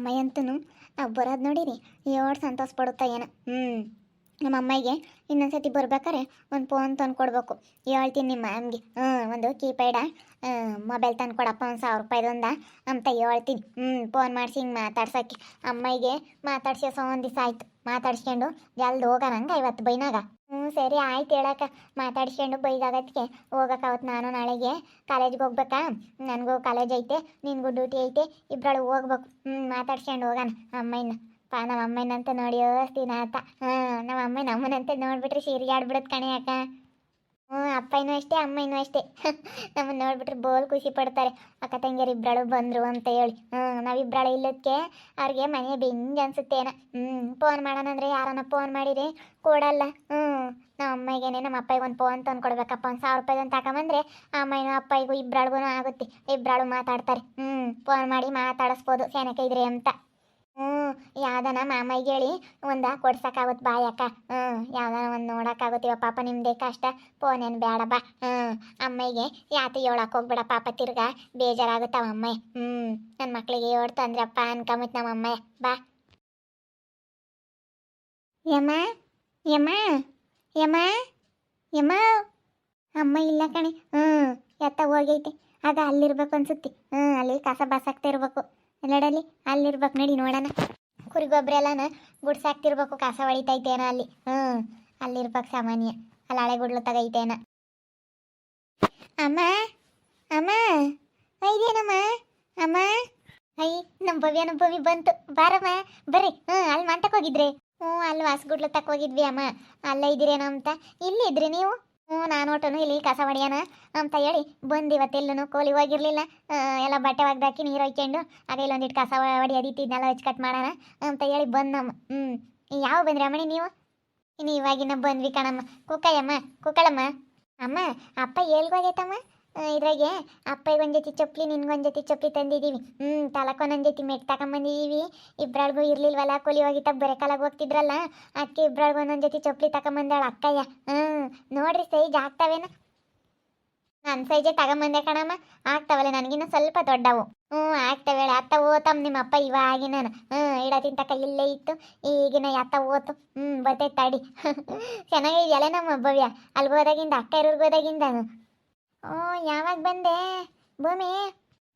ಅಮ್ಮಯ್ಯಂತೂ ಬರೋದು ನೋಡಿರಿ ಏಳು ಸಂತೋಷ ಪಡುತ್ತಾ ಏನೋ. ನಮ್ಮ ಅಮ್ಮಗೆ ಇನ್ನೊಂದ್ಸತಿ ಬರ್ಬೇಕಾರೆ ಒಂದು ಫೋನ್ ತಂದು ಕೊಡ್ಬೇಕು. ಹೇಳ್ತೀನಿ ನಿಮ್ಮ ಅಮ್ಮಗೆ ಒಂದು ಕೀಪ್ಯಾಡ ಮೊಬೈಲ್ ತಂದು ಕೊಡಪ್ಪ, 1,000 ರೂಪಾಯಿದು ಅಂತ ಹೇಳ್ತೀನಿ. ಫೋನ್ ಮಾಡಿಸಿ ಹಿಂಗೆ ಮಾತಾಡ್ಸೋಕ್ಕೆ. ಅಮ್ಮಗೆ ಮಾತಾಡ್ಸಿ ಒಂದು ದಿವಸ ಆಯ್ತು. ಮಾತಾಡ್ಸ್ಕೊಂಡು ಜಲ್ದಿ ಹೋಗೋಣಂಗೆ ಇವತ್ತು ಬೈನಾಗ. ಸರಿ ಆಯ್ತು ಹೇಳಕ್ಕ. ಮಾತಾಡ್ಸ್ಕೊಂಡು ಬೈದಾಗತ್ತಿಗೆ ಹೋಗೋಕ್ಕಾವತ್ತು. ನಾನು ನಾಳೆಗೆ ಕಾಲೇಜ್ಗೆ ಹೋಗ್ಬೇಕಾ, ನನಗೂ ಕಾಲೇಜ್ ಐತೆ, ನಿನಗೂ ಡ್ಯೂಟಿ ಐತೆ, ಇಬ್ಬರಳು ಹೋಗ್ಬೇಕು. ಮಾತಾಡ್ಸ್ಕೊಂಡು ಹೋಗೋಣ ಅಮ್ಮಯ್ಯನ. ನಮ್ಮ ಅಮ್ಮನಂತ ನೋಡಿ ದಿನ ಆತ. ನಮ್ಮ ಅಮ್ಮ ನಮ್ಮನಂತೆ ನೋಡ್ಬಿಟ್ರೆ ಸೀರೆಗೆ ಆಡ್ಬಿಡೋದು ಕಣೆ ಅಕ್ಕ. ಅಪ್ಪನೂ ಅಷ್ಟೇ ಅಮ್ಮನೂ ಅಷ್ಟೇ. ನಮ್ಮನ್ನು ನೋಡ್ಬಿಟ್ರೆ ಬೋಲ್ ಖುಷಿ ಪಡ್ತಾರೆ. ಅಕ್ಕ ತಂಗಿಯರು ಇಬ್ಬರಳು ಬಂದರು ಅಂತ ಹೇಳಿ. ನಾವಿಬ್ಬರಳು ಇಲ್ಲದಕ್ಕೆ ಅವ್ರಿಗೆ ಮನೆ ಬೆಂಜ್ ಅನ್ಸುತ್ತೇನ. ಫೋನ್ ಮಾಡೋಣ ಅಂದರೆ ಯಾರನ್ನ ಫೋನ್ ಮಾಡಿರಿ ಕೊಡಲ್ಲ. ನಮ್ಮ ಅಮ್ಮಗೇನೆ ನಮ್ಮ ಅಪ್ಪಗೆ ಒಂದು ಫೋನ್ ತಂದು ಕೊಡ್ಬೇಕಪ್ಪ, 1,000 ರೂಪಾಯಿದಂತ ತಗೊಂಬಂದ್ರೆ ಅಮ್ಮನೂ ಅಪ್ಪಗೂ ಇಬ್ಬರಳಿಗೂ ಆಗುತ್ತೆ. ಇಬ್ಬರಳು ಮಾತಾಡ್ತಾರೆ. ಫೋನ್ ಮಾಡಿ ಮಾತಾಡಿಸ್ಬೋದು ಸೆನಕ ಇದ್ರೆ ಅಂತ. ಯಾವ್ದಾನ ಮಾಮಯ್ಗೆ ಹೇಳಿ ಒಂದು ಕೊಡ್ಸೋಕ್ಕಾಗುತ್ತೆ ಬಾಯಕ್ಕ. ಯಾವ್ದಾನ ಒಂದು ನೋಡೋಕ್ಕಾಗುತ್ತೀವ ಪಾಪ, ನಿಮ್ಮದೇ ಕಷ್ಟ. ಫೋನ್ ಏನು ಬೇಡ ಬಾ. ಅಮ್ಮಯ್ಗೆ ಯಾತು ಹೇಳಕ್ಕೆ ಹೋಗ್ಬೇಡ ಪಾಪ, ತಿರ್ಗಾ ಬೇಜಾರಾಗುತ್ತವ ಅಮ್ಮಯ್ಯ. ನನ್ನ ಮಕ್ಳಿಗೆ ಹೇಳ್ತು ಅಂದ್ರಪ್ಪ ಅನ್ಕೊಂಬಿತ್ತು ನಮ್ಮ ಅಮ್ಮಯ್ಯ. ಬಾ ಯಮ್ಮ ಯಮ್ಮ ಯಮ್ಮ ಯಮ್ಮ. ಅಮ್ಮ ಇಲ್ಲ ಕಣೆ. ಎತ್ತ ಹೋಗೈತೆ. ಆಗ ಅಲ್ಲಿರ್ಬೇಕು ಅನ್ಸುತ್ತೆ. ಅಲ್ಲಿ ಕಸ ಬಾಸಾಕ್ತಾ ಇರ್ಬೇಕು. ಎಲ್ಲಡಲ್ಲಿ ಅಲ್ಲಿರ್ಬೇಕು. ನಡಿ ನೋಡೋಣ. ಕುರಿಗೊಬ್ಬರ ಎಲ್ಲನ ಗುಡ್ಸಾಕ್ತಿರ್ಬೇಕು. ಕಸ ಹೊಳಿತೈತೇನ ಅಲ್ಲಿ. ಅಲ್ಲಿರ್ಬೇಕು ಸಾಮಾನ್ಯ. ಅಲ್ಲಿ ಹಳೆ ಗುಡ್ಲು ತಗೈತೇನ. ಅಮ್ಮ ಅಮ್ಮ ಐದೇನಮ್ಮ ಅಮ್ಮ. ಐ ನಮ್ಮ ಭವ್ಯ ಬಂತು. ಬಾರಮ್ಮ ಬರ್ರಿ. ಅಲ್ಲಿ ಮಂಟಕ್ಕೆ ಹೋಗಿದ್ರಿ? ಅಲ್ಲಿ ವಾಸಗುಡ್ಲು ತಕ್ಕ ಹೋಗಿದ್ವಿ ಅಮ್ಮ. ಅಲ್ಲ ಇದ್ದೀರೇನೋ ಅಂತ. ಇಲ್ಲಿದ್ರಿ ನೀವು? ನಾನು ಒಟ್ಟನು ಇಲ್ಲಿ ಕಸ ಹೊಡಿಯೋಣ ಅಂತ ಹೇಳಿ ಬಂದು ಇವತ್ತೆಲ್ಲೂ ಕೋಲಿ ಹೋಗಿರ್ಲಿಲ್ಲ. ಎಲ್ಲ ಬಟ್ಟೆ ಒಗ್ದಾಕಿ ನೀರು ಹೊಯ್ಕೊಂಡು ಆಗ ಇಲ್ಲೊಂದಿಟ್ಟು ಕಸ ಹೊಡಿಯೋದಿತ್ತಿದ್ನೆಲ್ಲ ಕಟ್ ಮಾಡೋಣ ಅಂತ ಹೇಳಿ ಬಂದಮ್ಮ. ಯಾವ ಬಂದ್ರಿ ಅಮ್ಮಣಿ ನೀವು? ಇನ್ನು ಇವಾಗಿನ ಬಂದ್ವಿ ಕಣಮ್ಮ. ಕುಕ್ಕಯ್ಯಮ್ಮ ಕುಕ್ಕಳಮ್ಮ. ಅಮ್ಮ ಅಪ್ಪ ಹೇಳ್ಗೋಗೈತಮ್ಮ. ಇದ್ರಾಗೆ ಅಪ್ಪಗೆ ಒಂದು ಜೊತೆ ಚಪ್ಪಲಿ, ನಿನ್ಗೊಂದು ಜೊತೆ ಚಪ್ಪಲಿ ತಂದಿದ್ದೀವಿ. ತಲಕೊಂದೊಂದು ಜೊತೆ ಮೆಟ್ ತಗೊಂಬಂದಿದ್ದೀವಿ. ಇಬ್ಬರಳ್ಗೂ ಇರ್ಲಿಲ್ವಲ್ಲ, ಕೂಲಿ ಹೋಗಿತ್ತ ಬರೆ ಕಾಲಾಗ ಹೋಗ್ತಿದ್ರಲ್ಲ, ಅದಕ್ಕೆ ಇಬ್ಬರಳ್ಗೂ ಒಂದೊಂದು ಜೊತೆ ಚಪ್ಪಲಿ ತಗೊಂಬಂದಾಳ ಅಕ್ಕಯ್ಯ. ನೋಡ್ರಿ ಸೈಜ್ ಆಗ್ತಾವೇನ? ನನ್ನ ಸೈಜೇ ತಗೊಂಬಂದೆ ಕಣಮ್ಮ. ಆಗ್ತಾವಲ್ಲ, ನನಗಿನ್ನ ಸ್ವಲ್ಪ ದೊಡ್ಡವು. ಆಗ್ತಾವೆ ಅತ್ತ ಓತಮ್ಮ ನಿಮ್ಮ ಅಪ್ಪ ಇವಾಗಿನ. ಇಡತಿನ ತಕ್ಕ ಇಲ್ಲೇ ಇತ್ತು, ಈಗಿನ ಅತ್ತ ಓತು. ಬರ್ತೈತೆ ತಡಿ. ಚೆನ್ನಾಗಿದೆಯಲ್ಲ ನಮ್ಮ ಭವ್ಯ? ಅಲ್ಲಿ ಹೋದಾಗಿಂದ ಅಕ್ಕ ಇರೋರ್ಗೆ ಹೋದಾಗಿಂದ. ಯಾವಾಗ ಬಂದೆ ಭೂಮಿ?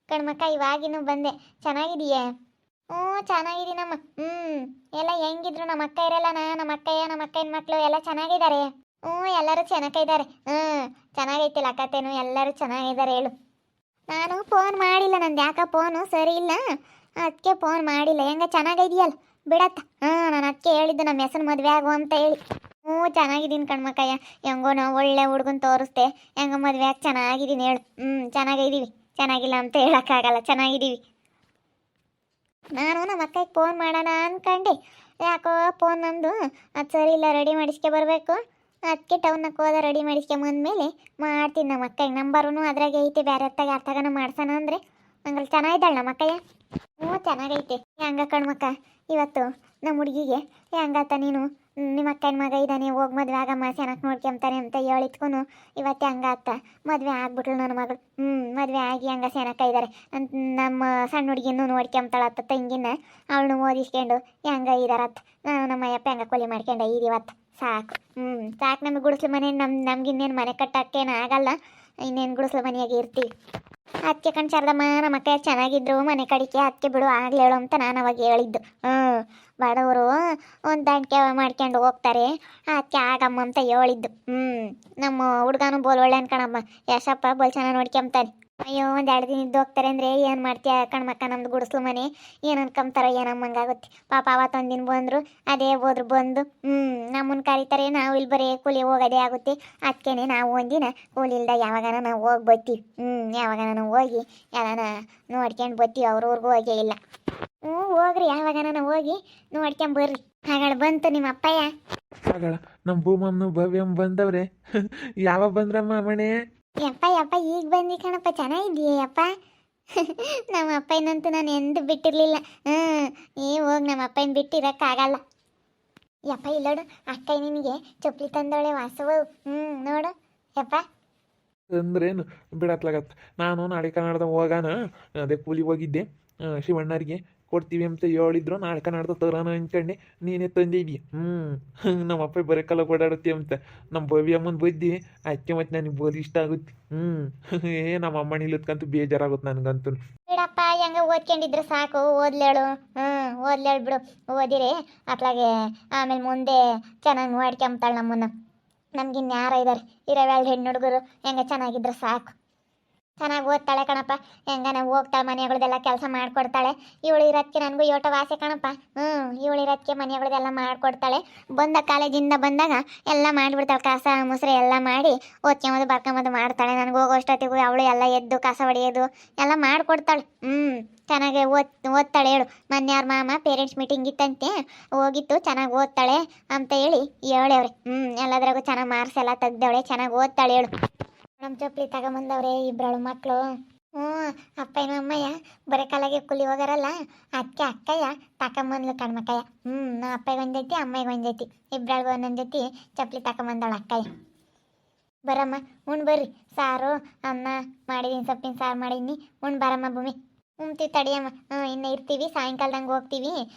ಕಣ್ಮಕ್ಕ ಇವಾಗಿನೂ ಬಂದೆ. ಚೆನ್ನಾಗಿದೆಯೇ? ಚೆನ್ನಾಗಿದ್ದೀನಮ್ಮ. ಎಲ್ಲ ಹೆಂಗಿದ್ರು ನಮ್ಮ ಅಕ್ಕ ಇರಲ್ಲ. ನಮ್ಮ ಅಕ್ಕಯ್ಯ ನಮ್ಮ ಅಕ್ಕನ ಮಕ್ಕಳು ಎಲ್ಲ ಚೆನ್ನಾಗಿದ್ದಾರೆ. ಎಲ್ಲರೂ ಚೆನ್ನಾಗಿದ್ದಾರೆ. ಚೆನ್ನಾಗೈತಿಲ್ಲ ಅಕ್ಕತೇನು? ಎಲ್ಲರೂ ಚೆನ್ನಾಗಿದ್ದಾರೆ ಹೇಳು. ನಾನು ಫೋನ್ ಮಾಡಿಲ್ಲ, ನಂದು ಯಾಕೆ ಫೋನು ಸರಿ ಇಲ್ಲ, ಅದಕ್ಕೆ ಫೋನ್ ಮಾಡಿಲ್ಲ. ಹೆಂಗ ಚೆನ್ನಾಗಿದೆಯಲ್ಲ ಬಿಡತ್ತ. ನಾನು ಅದಕ್ಕೆ ಹೇಳಿದ್ದು ನಮ್ಮ ಹೆಸರು ಮದುವೆ ಆಗು ಅಂತ ಹೇಳಿ. ಚೆನ್ನಾಗಿದ್ದೀನಿ ಕಣ್ಮಕ್ಕಯ್ಯ. ಹೆಂಗೋ ನಾವು ಒಳ್ಳೆ ಹುಡ್ಗನ್ ತೋರಿಸ್ದೆ. ಹೆಂಗ ಮದುವೆ ಆಗಿ ಚೆನ್ನಾಗಿದ್ದೀನಿ ಹೇಳು. ಚೆನ್ನಾಗಿದ್ದೀವಿ. ಚೆನ್ನಾಗಿಲ್ಲ ಅಂತ ಹೇಳೋಕ್ಕಾಗಲ್ಲ, ಚೆನ್ನಾಗಿದ್ದೀವಿ. ನಾನು ನಮ್ಮ ಅಕ್ಕಗೆ ಫೋನ್ ಮಾಡೋಣ ಅಂದ್ಕೊಂಡೆ. ಯಾಕೋ ಫೋನ್ ನಂದು ಅದು ಸರಿ ಇಲ್ಲ, ರೆಡಿ ಮಾಡಿಸ್ಕೆ ಬರಬೇಕು. ಅದಕ್ಕೆ ಟೌನ್ನಾಗ ಹೋದ ರೆಡಿ ಮಾಡಿಸ್ಕೊಂಬಂದ್ಮೇಲೆ ಮಾಡ್ತೀನಿ. ನಮ್ಮ ಅಕ್ಕಗೆ ನಂಬರೂ ಅದ್ರಾಗೆ ಐತೆ. ಬೇರೆ ಹೊತ್ತಾಗ ಅರ್ಥಗನ ಮಾಡ್ಸೋಣ ಅಂದರೆ ಹಂಗಲ್ಲಿ ಚೆನ್ನಾಗಿದ್ದಾಳೆ ನಮ್ಮ ಅಕ್ಕಯ್ಯ. ಚೆನ್ನಾಗೈತೆ. ಹೆಂಗ ಕಣ್ಮಕ್ಕ ಇವತ್ತು ನಮ್ಮ ಹುಡುಗಿಗೆ ಹೆಂಗತ್ತ ನೀನು? ನಿಮ್ಮ ಅಕ್ಕನ ಮಗ ಇದ್ದಾನೆ, ಹೋಗಿ ಮದುವೆ ಆಗಮ್ಮ, ಚೆನ್ನಾಗಿ ನೋಡ್ಕೊಂತಾನೆ ಅಂತ ಹೇಳಿದ್ಕೂ ಇವತ್ತು ಹೆಂಗಾತ ಮದುವೆ ಆಗ್ಬಿಟ್ಲು ನನ್ನ ಮಗಳು. ಮದುವೆ ಆಗಿ ಹಂಗ ಸೆನಕ ಇದ್ದಾರೆ. ನಮ್ಮ ಸಣ್ಣ ಹುಡುಗಿನೂ ನೋಡ್ಕೊಂತಾಳತ್ತ ತಂಗಿನ. ಅವಳನ್ನು ಓದಿಸ್ಕೊಂಡು ಹೆಂಗ ಇದಾರತ್ತ. ನಮ್ಮ ಅಯ್ಯಪ್ಪ ಹೆಂಗ ಕೊಲಿ ಮಾಡ್ಕೊಂಡು ಇದೀವತ್ತು. ಸಾಕು. ಸಾಕು. ನಮಗೆ ಗುಡಿಸ್ಲು ಮನೆ ನಮ್ಗಿನ್ನೇನು ಮನೆ ಕಟ್ಟಕ್ಕೇನು ಆಗಲ್ಲ. ಇನ್ನೇನು ಗುಡಿಸ್ಲು ಮನೆಯಾಗೆ ಇರ್ತೀವಿ. ಅದಕ್ಕೆ ಕಣ್ ಶಾರದಮ್ಮ ನಮ್ಮ ಅಕ್ಕ ಚೆನ್ನಾಗಿದ್ರು ಮನೆ ಕಡಿಕೆ, ಅದಕ್ಕೆ ಬಿಡು ಆಗ್ಲಿ ಹೇಳು ಅಂತ ನಾನು ಅವಾಗ ಹೇಳಿದ್ದು. ಬಡವರು ಒಂದು ದಾಣಿಕೆ ಮಾಡ್ಕೊಂಡು ಹೋಗ್ತಾರೆ, ಅದಕ್ಕೆ ಆಗಮ್ಮ ಅಂತ ಹೇಳಿದ್ದು. ನಮ್ಮ ಹುಡುಗನು ಬೋಲ್ ಒಳ್ಳೆ ಅನ್ಕಣಮ್ಮ. ಯಶಪ್ಪ ಬೋಲ್ ಚೆನ್ನಾಗಿ ನೋಡ್ಕೊಂತಾನೆ. ಅಯ್ಯೋ ಒಂದು 2 ದಿನ ಇದ್ದು ಹೋಗ್ತಾರೆ ಅಂದರೆ ಏನು ಮಾಡ್ತೀಯ ಕಣ್ಮಕ್ಕ? ನಮ್ದು ಗುಡಿಸ್ಲು ಮನೆ ಏನು ಅನ್ಕೊಂತಾರೋ ಏನಮ್ಮಂಗಾಗುತ್ತೆ. ಪಾಪ ಅವತ್ತೊಂದಿನ ಬಂದರು, ಅದೇ ಹೋದ್ರು ಬಂದು ನಮ್ಮನ್ನು ಕರೀತಾರೆ. ನಾವು ಇಲ್ಲಿ ಬರೀ ಕೂಲಿ ಹೋಗೋದೇ ಆಗುತ್ತೆ. ಅದಕ್ಕೇನೆ ನಾವು ಒಂದಿನ ಕೂಲಿ ಇಲ್ದ ಯಾವಾಗಾನ ನಾವು ಹೋಗಿ ಬರ್ತೀವಿ. ಯಾವಾಗಾನ ನಾವು ಹೋಗಿ ಯಾರಾನ ನೋಡ್ಕೊಂಡು ಬರ್ತೀವಿ. ಅವ್ರವ್ರಿಗೂ ಹೋಗೇ ಇಲ್ಲ. ಹೋಗ್ರಿ, ಯಾವಾಗಾನ ನಾವು ಹೋಗಿ ನೋಡ್ಕೊಂಬರ್ರಿ. ಹಾಗಾದ್ರೆ ಬಂತು ನಿಮ್ಮ ಅಪ್ಪಯ್ಯ. ಹಾಗಳ ನಮ್ಮ ಭೂಮಮ್ಮನು ಭವ್ಯಮ್ಮ ಬಂದವ್ರೆ. ಯಾವಾಗ ಬಂದ್ರಮ್ಮ ಮನೆ? ಯಪ್ಪ ಈಗ ಬಂದಿ ಕಣಪ್ಪ. ಚೆನ್ನಾಗಿದ್ದೀಯ ಯಪ್ಪ? ನಮ್ಮ ಅಪ್ಪಯ್ಯನಂತೂ ನಾನು ಎಂದು ಬಿಟ್ಟಿರಲಿಲ್ಲ. ಹೋಗಿ ನಮ್ಮ ಅಪ್ಪಯ್ಯನ ಬಿಟ್ಟಿರೋಕ್ಕಾಗಲ್ಲ. ಯಪ್ಪ ಇಲ್ಲೋಡು, ಅಕ್ಕಯ್ಯ ನಿನಗೆ ಚಪ್ಪಲಿ ತಂದವಳೆ ವಾಸವು. ನೋಡು ಯಪ್ಪ. ಅಂದ್ರೇನು ಬಿಡತ್ಲಾಗತ್ತೆ. ನಾನು ನಾಳೆ ಕನ್ನಡದ ಹೋಗಾನ ಅದೇ ಕೂಲಿ ಹೋಗಿದ್ದೆ ಶಿವಣ್ಣರಿಗೆ. ಕೊಡ್ತೀವಿ ಅಂತ ಹೇಳಿದ್ರು ನಾಳೆ ನಾಡ್ದು ತರೋಣ ಅಂದ್ಕೊಂಡೆ ನೀನೇ ತಂದಿದ್ದಿ ನಮ್ಮ ಅಪ್ಪ ಬರೋಕ್ಕಲ್ಲ ಓಡಾಡುತ್ತೆ ಅಂತ ನಮ್ಮ ಭವ್ಯ ಅಮ್ಮನ ಬದ್ದಿ ಅದಕ್ಕೆ ಮತ್ತೆ ನನಗೆ ಬೋಲಿ ಇಷ್ಟ ಆಗುತ್ತೆ ನಮ್ಮ ಅಮ್ಮನ ಇಲ್ಲದ್ಕಂತೂ ಬೇಜಾರಾಗುತ್ತೆ ನನಗಂತೂ. ಬಿಡಪ್ಪ ಹೆಂಗ ಓದ್ಕೊಂಡಿದ್ರೆ ಸಾಕು, ಓದ್ಲೇಳು. ಓದ್ಲೇಳು ಬಿಡು. ಓದಿರಿ ಅತ್ಲಾಗೆ ಆಮೇಲೆ ಮುಂದೆ ಚೆನ್ನಾಗಿ ನೋಡ್ಕೊಂತಾಳೆ ನಮ್ಮನ್ನ. ನಮ್ಗಿನ್ ಯಾರ ಇದ್ದಾರೆ, ಇರೋವೆರಡು ಹೆಣ್ಣು ಹುಡುಗರು ಹೆಂಗ ಚೆನ್ನಾಗಿದ್ರೆ ಸಾಕು. ಚೆನ್ನಾಗಿ ಓದ್ತಾಳೆ ಕಣಪ್ಪ, ಹೆಂಗನ ಹೋಗ್ತಾಳೆ, ಮನೆಗಳದೆಲ್ಲ ಕೆಲಸ ಮಾಡ್ಕೊಡ್ತಾಳೆ. ಇವಳು ಇರೋದಕ್ಕೆ ನನಗೂ ಯೋಟ ವಾಸೆ ಕಣಪ್ಪ. ಇವಳು ಇರೋದಕ್ಕೆ ಮನೆಗಳದೆಲ್ಲ ಮಾಡ್ಕೊಡ್ತಾಳೆ. ಕಾಲೇಜಿಂದ ಬಂದಾಗ ಎಲ್ಲ ಮಾಡಿಬಿಡ್ತಾಳೆ, ಕಸ ಮುಸ್ರೆ ಎಲ್ಲ ಮಾಡಿ ಓದ್ಕೊಂಬೋದು ಬರ್ಕೊಂಬೋದು ಮಾಡ್ತಾಳೆ. ನನಗೆ ಹೋಗೋಷ್ಟೊತ್ತಿಗೂ ಅವಳು ಎಲ್ಲ ಎದ್ದು ಕಸ ಹೊಡೆಯೋದು ಎಲ್ಲ ಮಾಡಿಕೊಡ್ತಾಳೆ. ಚೆನ್ನಾಗಿ ಓದ್ತಾಳೆ ಹೇಳು. ಮೊನ್ನೆ ಅವ್ರ ಮಾಮ ಪೇರೆಂಟ್ಸ್ ಮೀಟಿಂಗ್ ಇತ್ತಂತೆ, ಹೋಗಿತ್ತು, ಚೆನ್ನಾಗಿ ಓದ್ತಾಳೆ ಅಂತ ಹೇಳವ್ರೆ. ಎಲ್ಲದ್ರಾಗೂ ಚೆನ್ನಾಗಿ ಮಾರ್ಕ್ಸ್ ಎಲ್ಲ ತೆಗ್ದವಳೆ, ಚೆನ್ನಾಗಿ ಓದ್ತಾಳೆ ಹೇಳು. ನಮ್ಮ ಚಪ್ಪಲಿ ತಗೊಂಬಂದವ್ರೆ ಇಬ್ಬರಳು ಮಕ್ಕಳು. ಅಪ್ಪಯ್ಯನ ಅಮ್ಮಯ್ಯ ಬರೀ ಕಾಲಾಗೆ ಕುಲಿ ಹೋಗಾರಲ್ಲ, ಅದಕ್ಕೆ ಅಕ್ಕಯ್ಯ ತಗೊಂಬಂದ್ಲು ಕಣ್ಮಕ್ಕಯ್ಯ. ನಮ್ಮ ಅಪ್ಪಯ್ಯ ಒಂದೈತಿ, ಅಮ್ಮಯ್ಯ ಒಂದೈತಿ, ಇಬ್ಬರಳ್ಗೂ ಒಂದೊಂದು ಜೊತೆ ಚಪ್ಪಲಿ ತಗೊಂಬಂದವಳು ಅಕ್ಕಯ್ಯ. ಬರಮ್ಮ ಬರ್ರಿ, ಸಾರು ಅನ್ನ ಮಾಡಿದೀನಿ, ಸೊಪ್ಪಿನ ಸಾರು ಮಾಡಿದೀನಿ, ಬರಮ್ಮ ಭೂಮಿ. ಉಣ್ತೀವಿ ತಡಿಯಮ್ಮ. ಇನ್ನು ಇರ್ತೀವಿ, ಸಾಯಂಕಾಲದಂಗೆ ಹೋಗ್ತೀವಿ.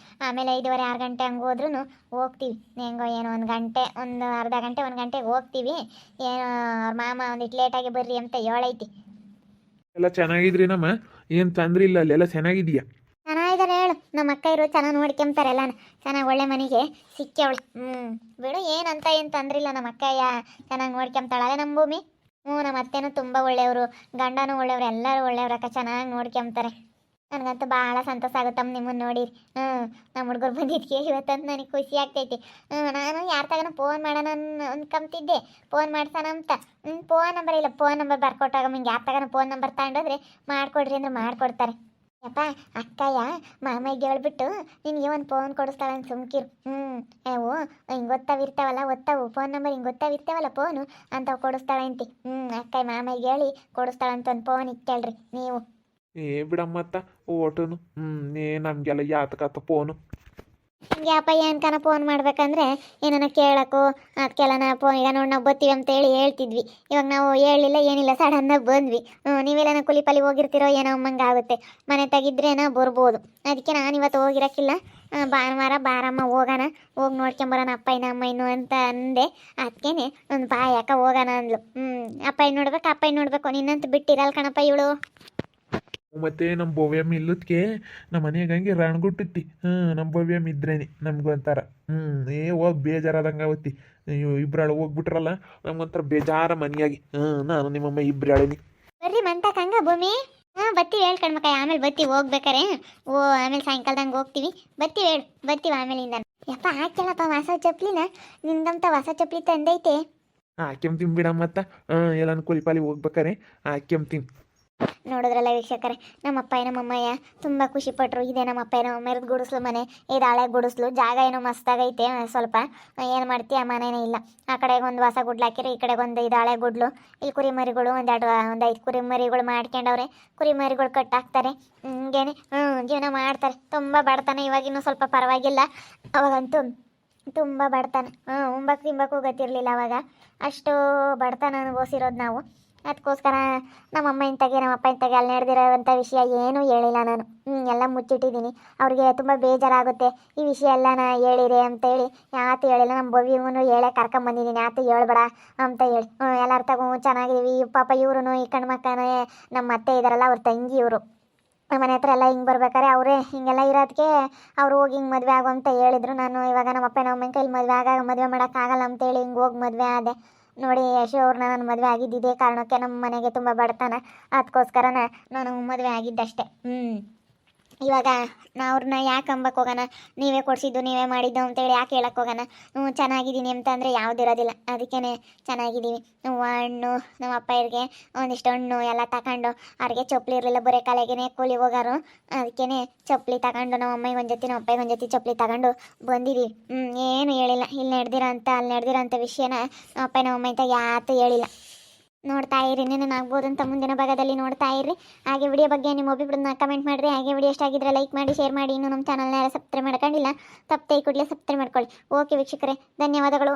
ಆಮೇಲೆ 5:30 6 ಗಂಟೆ ಹಂಗೆ ಹೋದ್ರೂ ಹೋಗ್ತೀವಿ. ಹೆಂಗೋ ಏನೋ 1 ಗಂಟೆ, ಒಂದು ಅರ್ಧ ಗಂಟೆ 1 ಗಂಟೆಗೆ ಹೋಗ್ತೀವಿ. ಏನೋ ಅವ್ರ ಮಾಮ ಒಂದಿಟ್ಟು ಲೇಟಾಗಿ ಬರ್ರಿ ಅಂತ ಹೇಳೈತಿ. ಎಲ್ಲ ಚೆನ್ನಾಗಿದ್ರಿ ನಮ್ಮ, ಏನು ತೊಂದ್ರೆ ಇಲ್ಲ, ಅಲ್ಲೆಲ್ಲ ಚೆನ್ನಾಗಿದೆಯಾ? ಚೆನ್ನಾಗಿದ್ದಾರೆ ಹೇಳು. ನಮ್ಮ ಅಕ್ಕ ಇರೋ ಚೆನ್ನಾಗಿ ನೋಡ್ಕೊಂತಾರೆ ಎಲ್ಲಾನ. ಚೆನ್ನಾಗಿ ಒಳ್ಳೆ ಮನೆಗೆ ಸಿಕ್ಕವಳು. ಬಿಡು, ಏನಂತ ಏನು ತೊಂದ್ರಿಲ್ಲ. ನಮ್ಮ ಅಕ್ಕಯ್ಯ ಚೆನ್ನಾಗಿ ನೋಡ್ಕೊಂತಾಳಲ್ಲ ನಮ್ಮ ಭೂಮಿ. ನಮ್ಮ ಅತ್ತೆನೂ ತುಂಬ ಒಳ್ಳೆಯವರು, ಗಂಡನೂ ಒಳ್ಳೆಯವರು, ಎಲ್ಲರೂ ಒಳ್ಳೆಯವ್ರಕ್ಕ, ಚೆನ್ನಾಗಿ ನೋಡ್ಕೊಂತಾರೆ. ನನಗಂತೂ ಭಾಳ ಸಂತೋಷ ಆಗುತ್ತಮ್ಮ ನಿಮ್ಮನ್ನು ನೋಡಿ. ನಮ್ಮ ಹುಡುಗರು ಬಂದಿದ್ದಕ್ಕೆ ಇವತ್ತಂತ ನನಗೆ ಖುಷಿ ಆಗ್ತೈತಿ. ನಾನು ಯಾರ ತಗನ ಫೋನ್ ಮಾಡೋಣ ಅನ್ಕೊಂತಿದ್ದೆ, ಫೋನ್ ಮಾಡ್ಸೋಣ ಅಂತ. ಫೋನ್ ನಂಬರ್ ಇಲ್ಲ, ಫೋನ್ ನಂಬರ್ ಬರ್ಕೊಟ್ಟಾಗ ನಿಂಗೆ ಯಾರ ತಗನ ಫೋನ್ ನಂಬರ್ ತಗೊಂಡೋದ್ರೆ ಮಾಡಿಕೊಡ್ರಿ ಅಂದ್ರೆ ಮಾಡಿಕೊಡ್ತಾರೆ. ಯಪ್ಪ ಅಕ್ಕಯ್ಯ ಮಾಮಗೆ ಹೇಳ್ಬಿಟ್ಟು ನಿನಗೆ ಒಂದು ಫೋನ್ ಕೊಡಿಸ್ತಾಳೆ ಅಂತ ಸುಮ್ಕಿರು. ಅವು ಹಿಂಗೆ ಒತ್ತಾವು ಫೋನ್ ನಂಬರ್ ಹಿಂಗೆ ಗೊತ್ತಾವಿರ್ತಾವಲ್ಲ ಫೋನು ಅಂಥವು ಕೊಡಿಸ್ತಾಳೆ ಅಂತಿ. ಅಕ್ಕಯ್ಯ ಮಾಮಗೆ ಹೇಳಿ ಕೊಡಿಸ್ತಾಳಂತ ಒಂದು ಫೋನ್ ಇಕ್ಕೇಳ್ರಿ ನೀವು. ಬಿಡಮ್ಮತ್ತ ಓಟುನು ನಮಗೆಲ್ಲ ಯಾತಕತ್ತ ಫೋನು. ಹಿಂಗೆ ಅಪ್ಪ ಏನ್ಕನ ಫೋನ್ ಮಾಡ್ಬೇಕಂದ್ರೆ ಏನನ್ನ ಕೇಳೋಕ್ಕೂ ಅದಕ್ಕೆಲ್ಲ ಫೋನ್. ಈಗ ನೋಡಿ ನಾವು ಬರ್ತೀವಿ ಅಂತೇಳಿ ಹೇಳ್ತಿದ್ವಿ, ಇವಾಗ ನಾವು ಹೇಳಲಿಲ್ಲ ಏನಿಲ್ಲ, ಸಡನ್ನಾಗಿ ಬಂದ್ವಿ. ನೀವೆಲ್ಲ ಕುಲಿಪಲಿ ಹೋಗಿರ್ತೀರೋ ಏನೋ ಅಮ್ಮಂಗೆ ಆಗುತ್ತೆ. ಮನೆ ತೆಗಿದ್ರೇನೋ ಬರ್ಬೋದು. ಅದಕ್ಕೆ ನಾನು ಇವತ್ತು ಹೋಗಿರೋಕ್ಕಿಲ್ಲ, ಭಾನುವಾರ ಬಾರಮ್ಮ ಹೋಗೋಣ, ಹೋಗಿ ನೋಡ್ಕೊಂಬರೋಣ ಅಪ್ಪಯ್ಯನ ಅಮ್ಮಯ್ಯನು ಅಂತ ಅಂದೆ. ಅದಕ್ಕೇನೆ ಒಂದು ಯಾಕ ಹೋಗೋಣ ಅಂದ್ಲು. ಅಪ್ಪಯ್ಯ ನೋಡ್ಬೇಕು ನಿನ್ನಂತ ಬಿಟ್ಟಿರಲ್ಲ ಕಣಪ್ಪ ಇವಳು. ಮತ್ತೆ ನಮ್ಮ ಭವ್ಯಮ್ಮ ಇಲ್ಲದಕ್ಕೆ ನಮ್ಮ ಮನೆಯಾಗ ಹಂಗೆ ರಣಗುಟ್ಟುತ್ತಿ. ನಮ್ಮ ಭವ್ಯಮ್ಮ ಇದ್ರೇನೆ ನಮ್ಗೊಂಥರ ಹೋಗಿ ಬೇಜಾರಾದಂಗೆ ಆವತ್ತಿ. ಇಬ್ಬರಾಳು ಹೋಗ್ಬಿಟ್ರಲ್ಲ, ನಮ್ಗೊಂಥರ ಬೇಜಾರ ಮನೆಯಾಗಿ. ನಾನು ನಿಮ್ಮಮ್ಮ ಇಬ್ಬರಾಳಿನಿ. ಬರ್ರಿ ಮಂತಕ್ಕೆ ಹಂಗ ಭೂಮಿ. ಬರ್ತೀವಿ ಹೇಳ್ಕಣ್ಮಕ್ಕ, ಆಮೇಲೆ ಬರ್ತೀವಿ ಹೋಗ್ಬೇಕಾರೆ. ಆಮೇಲೆ ಸಾಯಂಕಾಲದಂಗೆ ಹೋಗ್ತೀವಿ. ಬರ್ತೀವಿ ಆಮೇಲಿಂದ. ಯಪ್ಪ ಹಾಕ್ಯಲ್ಲಪ್ಪ ಹೊಸ ಚಪ್ಲಿನ, ನಿಂದಂತ ಹೊಸ ಚಪ್ಲಿ ತಂದೈತೆ. ಹಾಕ್ಯಂತೀನಿ ಬಿಡಮ್ಮತ್ತ. ಎಲ್ಲಾನು ಕುಲಿಪಾಲಿ ಹೋಗ್ಬೇಕಾರೆ ಹಾಕ್ಯಂತೀನಿ. ನೋಡಿದ್ರಲ್ಲ ವೀಕ್ಷಕರೇ, ನಮ್ಮ ಅಪ್ಪಯ್ಯ ನಮ್ಮಮ್ಮಯ್ಯ ತುಂಬ ಖುಷಿಪಟ್ಟರು. ಇದೇ ನಮ್ಮ ಅಪ್ಪಯ್ಯ ನಮ್ಮಮ್ಮರದ ಗುಡಿಸ್ಲು ಮನೆ, ಇದು ಹಳೆ ಗುಡಿಸ್ಲು. ಜಾಗ ಏನೋ ಮಸ್ತಾಗೈತೆ, ಸ್ವಲ್ಪ ಏನು ಮಾಡ್ತೀವಿ ಆ ಮನೇನೇ ಇಲ್ಲ. ಆ ಕಡೆಗೆ ಒಂದು ಹೊಸ ಗುಡ್ಲು ಹಾಕಿರಿ, ಈ ಕಡೆಗೆ ಒಂದು ಇದು ಹಳೆ ಗುಡ್ಲು. ಇಲ್ಲಿ ಕುರಿ ಮರಿಗಳು ಒಂದು 5 ಕುರಿ ಮರಿಗಳು ಮಾಡ್ಕೊಂಡವ್ರೆ. ಕುರಿ ಮರಿಗಳು ಕಟ್ಟಾಕ್ತಾರೆ, ಹಿಂಗೇನೆ ಜೀವನ ಮಾಡ್ತಾರೆ. ತುಂಬ ಬಡತನ, ಇವಾಗಿನ್ನೂ ಸ್ವಲ್ಪ ಪರವಾಗಿಲ್ಲ. ಅವಾಗಂತೂ ತುಂಬ ಬಡತನ, ತಿಂಬಕ್ಕೂ ಗೊತ್ತಿರಲಿಲ್ಲ ಅವಾಗ. ಅಷ್ಟು ಬಡತನ ಅನುಭವಿಸಿರೋದು ನಾವು. ಅದಕ್ಕೋಸ್ಕರ ನಮ್ಮಮ್ಮ ಇಂತಾಗೆ ನಮ್ಮ ಅಪ್ಪ ಇಂತಾಗೆ ಅಲ್ಲಿ ನಡೆದಿರೋವಂಥ ವಿಷಯ ಏನೂ ಹೇಳಿಲ್ಲ ನಾನು. ಎಲ್ಲ ಮುಚ್ಚಿಟ್ಟಿದ್ದೀನಿ. ಅವ್ರಿಗೆ ತುಂಬ ಬೇಜಾರಾಗುತ್ತೆ ಈ ವಿಷಯ ಎಲ್ಲ ಹೇಳಿರಿ ಅಂತೇಳಿ ಯಾತು ಹೇಳಿಲ್ಲ. ನಮ್ಮ ಭವ್ಯವನು ಹೇಳೇ ಕರ್ಕೊಂಬಂದಿದ್ದೀನಿ, ಯಾತು ಹೇಳ್ಬೇಡ ಅಂತ ಹೇಳಿ. ಎಲ್ಲರ ತಗೋ ಚೆನ್ನಾಗಿದ್ದೀವಿ. ಪಾಪ ಇವ್ರು ಈ ಕಣ್ಮಕ್ಕನೇ ನಮ್ಮ ಅತ್ತೆ ಇದ್ದಾರಲ್ಲ, ಅವ್ರ ತಂಗಿ ಇವರು. ಮನೆ ಹತ್ರ ಎಲ್ಲ ಹಿಂಗೆ ಬರ್ಬೇಕಾರೆ ಅವರೇ ಹಿಂಗೆಲ್ಲ ಇರೋದಕ್ಕೆ ಅವ್ರು ಹೋಗಿ ಹಿಂಗೆ ಮದುವೆ ಆಗೋ ಅಂತ ಹೇಳಿದ್ರು. ನಾನು ಇವಾಗ ನಮ್ಮ ಅಪ್ಪ ನಮ್ಮ ಅಮ್ಮನ ಕೈಲಿ ಮದುವೆ ಮಾಡೋಕ್ಕಾಗಲ್ಲ ಅಂತೇಳಿ ಹಿಂಗೆ ಹೋಗಿ ಮದುವೆ ಆದೆ. ನೋಡಿ ಯಶು ಅವ್ರನ್ನ ನಾನು ಮದುವೆ ಆಗಿದ್ದಿದ್ದೇ ಕಾರಣಕ್ಕೆ ನಮ್ಮ ಮನೆಗೆ ತುಂಬ ಬಡತನ. ಅದಕ್ಕೋಸ್ಕರ ನಾನು ಮದುವೆ ಆಗಿದ್ದಷ್ಟೆ. ಇವಾಗ ಅವ್ರನ್ನ ಯಾಕೆ ಅಂಬಕ್ಕೆ ಹೋಗೋಣ, ನೀವೇ ಕೊಡಿಸಿದ್ದು ನೀವೇ ಮಾಡಿದ್ದು ಅಂತೇಳಿ ಯಾಕೆ ಹೇಳಕ್ಕೆ ಹೋಗೋಣ. ಚೆನ್ನಾಗಿದ್ದೀನಿ ಅಂತಂದರೆ ಯಾವುದಿರೋದಿಲ್ಲ. ಅದಕ್ಕೇ ಚೆನ್ನಾಗಿದ್ದೀವಿ. ಹಣ್ಣು ನಮ್ಮ ಅಪ್ಪಯ್ಯರಿಗೆ ಒಂದಿಷ್ಟು ಹಣ್ಣು ಎಲ್ಲ ತಗೊಂಡು, ಅವ್ರಿಗೆ ಚಪ್ಪಲಿ ಇರಲಿಲ್ಲ, ಬರೀ ಕಾಲಿಗೆ ಕೂಲಿ ಹೋಗಾರು. ಅದಕ್ಕೇ ಚಪ್ಪಲಿ ತಗೊಂಡು ನಮ್ಮ ಅಮ್ಮಯ್ಯ ಒಂದು ಜೊತೆ ನಮ್ಮ ಅಪ್ಪಯ್ಯ ಒಂದು ಜೊತೆ ಚಪ್ಪಲಿ ತಗೊಂಡು ಬಂದಿದ್ದೀವಿ. ಏನು ಹೇಳಿಲ್ಲ. ಇಲ್ಲಿ ಅಲ್ಲಿ ನಡೆದಿರೋಂಥ ವಿಷಯನ ನಮ್ಮ ಅಪ್ಪ ನಮ್ಮ ಅಮ್ಮ ಅಂತ ಯಾತು ಹೇಳಿಲ್ಲ. ನೋಡ್ತಾ ಇರಿ, ಆಗ್ಬೋದು ಅಂತ ಮುಂದಿನ ಭಾಗದಲ್ಲಿ ನೋಡ್ತಾ ಇರಿ. ಹಾಗೆ ವಿಡಿಯೋ ಬಗ್ಗೆ ನಿಮ್ಮ ಒಬ್ಬಿಬ್ಬರನ್ನ ಕಮೆಂಟ್ ಮಾಡಿರಿ. ಹಾಗೆ ವಿಡಿಯೋ ಇಷ್ಟ ಆಗಿದ್ರೆ ಲೈಕ್ ಮಾಡಿ, ಶೇರ್ ಮಾಡಿ. ಇನ್ನೂ ನಮ್ಮ ಚಾನಲ್ನ ಸಬ್ಸ್ಕ್ರೈಬ್ ಮಾಡ್ಕೊಂಡಿಲ್ಲ, ತಪ್ಪದೆ ಕೂಡಲೇ ಸಬ್ಸ್ಕ್ರೈಬ್ ಮಾಡ್ಕೊಳ್ಳಿ. ಓಕೆ ವೀಕ್ಷಕರೇ, ಧನ್ಯವಾದಗಳು.